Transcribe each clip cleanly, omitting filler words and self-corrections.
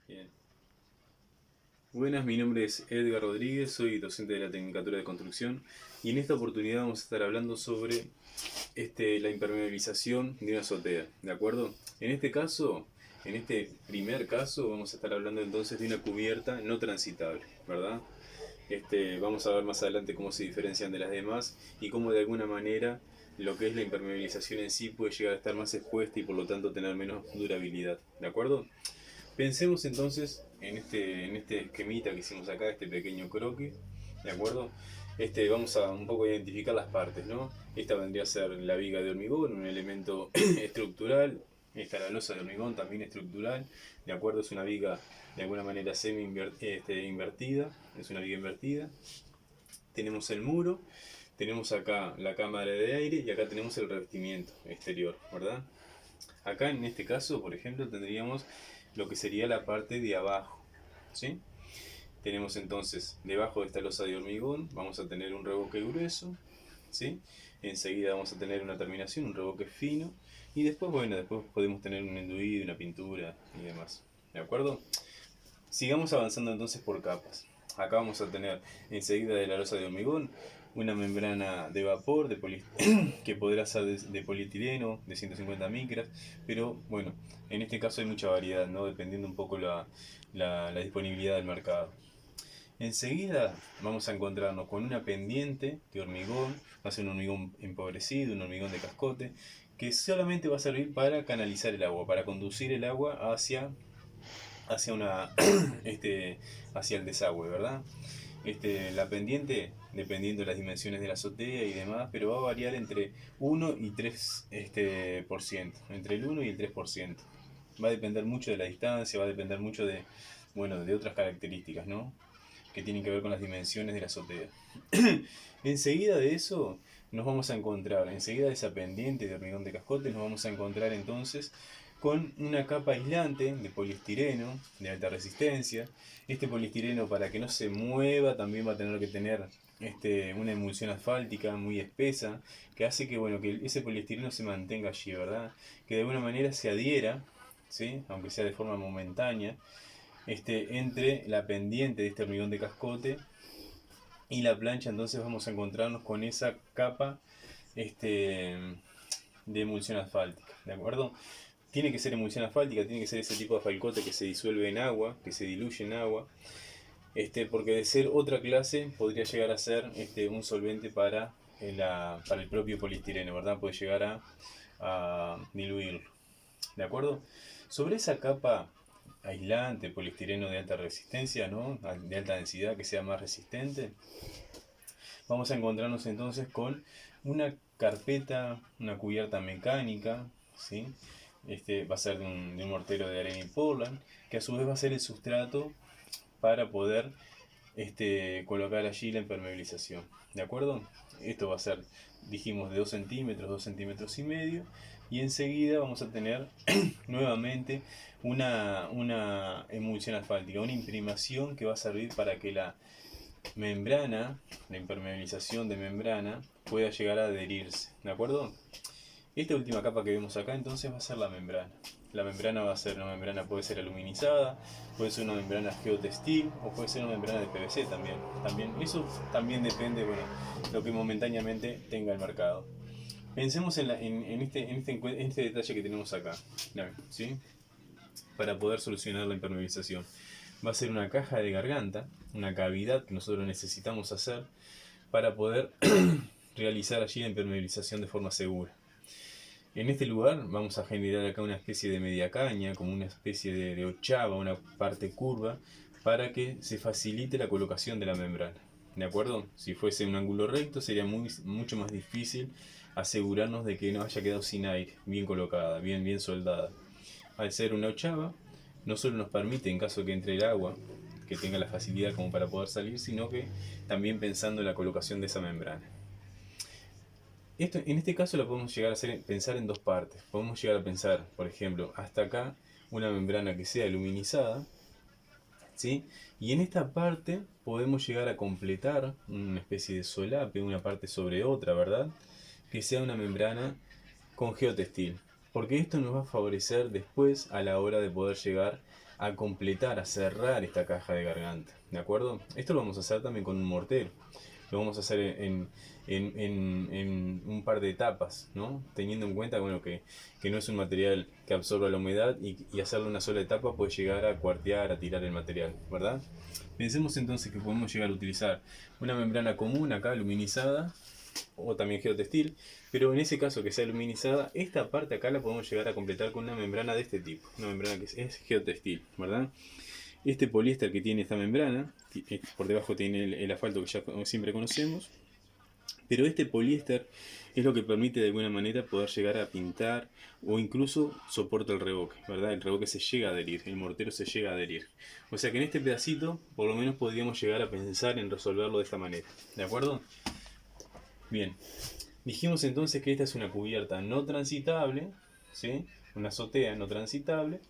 Bien. Buenas, mi nombre es Edgar Rodríguez, soy docente de la Tecnicatura de Construcción y en esta oportunidad vamos a estar hablando sobre la impermeabilización de una azotea, ¿de acuerdo? En este caso, en este primer caso, vamos a estar hablando entonces de una cubierta no transitable, ¿verdad? Vamos a ver más adelante cómo se diferencian de las demás y cómo de alguna manera lo que es la impermeabilización en sí puede llegar a estar más expuesta y por lo tanto tener menos durabilidad, ¿de acuerdo? Pensemos entonces en este esquemita que hicimos acá, este pequeño croquis, ¿de acuerdo? Vamos a un poco identificar las partes, ¿no? Esta vendría a ser la viga de hormigón, un elemento estructural. Esta la losa de hormigón, también estructural, ¿de acuerdo? Es una viga de alguna manera invertida, es una viga invertida. Tenemos el muro, tenemos acá la cámara de aire y acá tenemos el revestimiento exterior, ¿verdad? Acá en este caso, por ejemplo, tendríamos lo que sería la parte de abajo, ¿sí? Tenemos entonces, debajo de esta losa de hormigón, vamos a tener un revoque grueso, ¿sí? Enseguida vamos a tener una terminación, un revoque fino, y después, bueno, después podemos tener un enduido, una pintura y demás, ¿de acuerdo? Sigamos avanzando entonces por capas. Acá vamos a tener enseguida de la losa de hormigón una membrana de vapor que podrá ser de polietileno de 150 micras, pero bueno, en este caso hay mucha variedad, ¿no? Dependiendo un poco la disponibilidad del mercado. Enseguida vamos a encontrarnos con una pendiente de hormigón, va a ser un hormigón empobrecido, un hormigón de cascote, que solamente va a servir para canalizar el agua, para conducir el agua hacia una hacia el desagüe, ¿verdad? La pendiente, dependiendo de las dimensiones de la azotea y demás, pero va a variar entre 1 y 3 por ciento, entre el 1 y el 3%. Va a depender mucho de la distancia, va a depender mucho de, bueno, de otras características, ¿no? Que tienen que ver con las dimensiones de la azotea. Enseguida de eso nos vamos a encontrar, enseguida de esa pendiente de hormigón de cascote, nos vamos a encontrar entonces con una capa aislante de poliestireno de alta resistencia. Este poliestireno, para que no se mueva, también va a tener que tener una emulsión asfáltica muy espesa, que hace que, bueno, que ese poliestireno se mantenga allí, ¿verdad? Que de alguna manera se adhiera, ¿sí? Aunque sea de forma momentánea, entre la pendiente de este hormigón de cascote y la plancha. Entonces vamos a encontrarnos con esa capa este, de emulsión asfáltica, ¿de acuerdo? Tiene que ser emulsión asfáltica, tiene que ser ese tipo de asfalcote que se disuelve en agua, que se diluye en agua, porque de ser otra clase podría llegar a ser un solvente para el propio poliestireno, ¿verdad? Puede llegar a diluirlo, ¿de acuerdo? Sobre esa capa aislante, poliestireno de alta resistencia, ¿no? De alta densidad, que sea más resistente, vamos a encontrarnos entonces con una carpeta, una cubierta mecánica, ¿sí? Va a ser de un mortero de arena y Portland, que a su vez va a ser el sustrato para poder colocar allí la impermeabilización, ¿de acuerdo? Esto va a ser, dijimos, de 2 centímetros, 2 centímetros y medio, y enseguida vamos a tener nuevamente una emulsión asfáltica, una imprimación que va a servir para que la membrana, la impermeabilización de membrana, pueda llegar a adherirse, ¿de acuerdo? Esta última capa que vemos acá entonces va a ser la membrana. La membrana va a ser una membrana, puede ser aluminizada, puede ser una membrana geotextil o puede ser una membrana de PVC también. Eso también depende, bueno, lo que momentáneamente tenga el mercado. Pensemos en este detalle que tenemos acá, ¿sí? Para poder solucionar la impermeabilización. Va a ser una caja de garganta, una cavidad que nosotros necesitamos hacer para poder realizar allí la impermeabilización de forma segura. En este lugar vamos a generar acá una especie de media caña, como una especie de ochava, una parte curva, para que se facilite la colocación de la membrana. ¿De acuerdo? Si fuese un ángulo recto sería mucho más difícil asegurarnos de que no haya quedado sin aire, bien colocada, bien soldada. Al ser una ochava, no solo nos permite, en caso de que entre el agua, que tenga la facilidad como para poder salir, sino que también pensando en la colocación de esa membrana. En este caso lo podemos llegar a pensar en dos partes. Podemos llegar a pensar, por ejemplo, hasta acá una membrana que sea aluminizada, ¿sí? Y en esta parte podemos llegar a completar una especie de solape, una parte sobre otra, ¿verdad? Que sea una membrana con geotextil. Porque esto nos va a favorecer después a la hora de poder llegar a completar, a cerrar esta caja de garganta, ¿de acuerdo? Esto lo vamos a hacer también con un mortero. Lo vamos a hacer en un par de etapas, ¿no? Teniendo en cuenta, bueno, que no es un material que absorba la humedad y hacerlo una sola etapa puede llegar a cuartear, a tirar el material, ¿verdad? Pensemos entonces que podemos llegar a utilizar una membrana común acá, aluminizada, o también geotextil, pero en ese caso que sea aluminizada, esta parte acá la podemos llegar a completar con una membrana de este tipo, una membrana que es geotextil, ¿verdad? Este poliéster que tiene esta membrana, por debajo tiene el asfalto que ya siempre conocemos, pero este poliéster es lo que permite de alguna manera poder llegar a pintar o incluso soporta el revoque, ¿verdad? El revoque se llega a adherir, el mortero se llega a adherir. O sea que en este pedacito por lo menos podríamos llegar a pensar en resolverlo de esta manera, ¿de acuerdo? Bien, dijimos entonces que esta es una cubierta no transitable, ¿sí? Una azotea no transitable,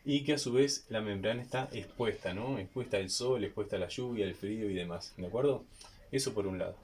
y que a su vez la membrana está expuesta, ¿no? Expuesta al sol, expuesta a la lluvia, al frío y demás, ¿de acuerdo? Eso por un lado.